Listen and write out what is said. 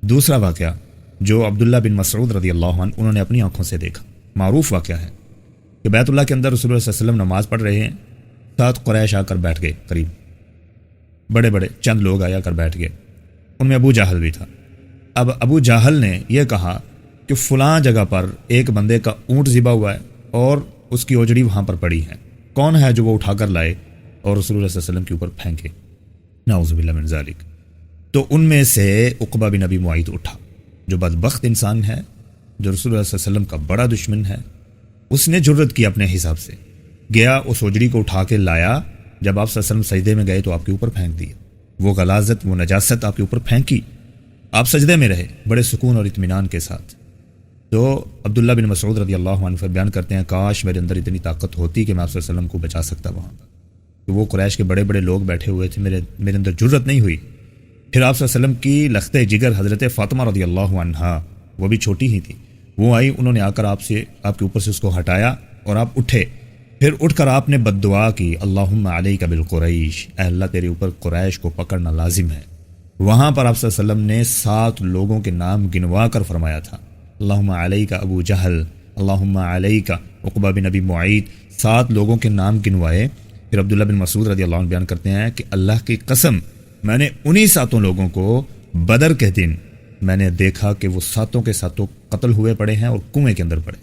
دوسرا واقعہ جو عبداللہ بن مسعود رضی اللہ عنہ انہوں نے اپنی آنکھوں سے دیکھا، معروف واقعہ ہے کہ بیت اللہ کے اندر رسول اللہ صلی اللہ علیہ وسلم نماز پڑھ رہے ہیں، 7 قریش آ کر بیٹھ گئے، قریب بڑے بڑے چند لوگ آیا کر بیٹھ گئے، ان میں ابو جہل بھی تھا۔ اب ابو جہل نے یہ کہا کہ فلاں جگہ پر ایک بندے کا اونٹ ذبح ہوا ہے اور اس کی اوجڑی وہاں پر پڑی ہے، کون ہے جو وہ اٹھا کر لائے اور رسول اللہ صلی اللہ علیہ وسلم کے اوپر پھینکے؟ نعوذ باللہ من ذالک۔ تو ان میں سے عقبہ بن ابی معیط اٹھا، جو بدبخت انسان ہے، جو رسول اللہ صلی اللہ علیہ وسلم کا بڑا دشمن ہے، اس نے جرت کی اپنے حساب سے، گیا اس اوجڑی کو اٹھا کے لایا، جب آپ صلی اللہ علیہ وسلم سجدے میں گئے تو آپ کے اوپر پھینک دیا، وہ غلاظت وہ نجاست آپ کے اوپر پھینکی، آپ سجدے میں رہے بڑے سکون اور اطمینان کے ساتھ۔ تو عبداللہ بن مسعود رضی اللہ عنہ بیان کرتے ہیں کاش میرے اندر اتنی طاقت ہوتی کہ میں آپ صلی اللہ علیہ وسلم کو بچا سکتا وہاں پر، کہ وہ قریش کے بڑے بڑے لوگ بیٹھے ہوئے تھے، میرے اندر جرت نہیں ہوئی۔ پھر آپ صلی اللہ علیہ وسلم کی لخت جگر حضرت فاطمہ رضی اللہ عنہا، وہ بھی چھوٹی ہی تھی، وہ آئی، انہوں نے آ کر آپ کے اوپر سے اس کو ہٹایا اور آپ اٹھے، پھر اٹھ کر آپ نے بد دعا کی، اللہم علیک بالقریش، اے اللہ تیرے اوپر قریش کو پکڑنا لازم ہے۔ وہاں پر آپ صلی اللہ علیہ وسلم نے 7 لوگوں کے نام گنوا کر فرمایا تھا، اللہم علیک ابو جہل، اللہم علیک عقبہ بن ابی معیط، 7 لوگوں کے نام گنوائے۔ پھر عبداللہ بن مسعود رضی اللہ عنہ بیان کرتے ہیں کہ اللہ کی قسم میں نے انہی 7 لوگوں کو بدر کے دن میں نے دیکھا کہ وہ 7 کے 7 قتل ہوئے پڑے ہیں اور کنویں کے اندر پڑے۔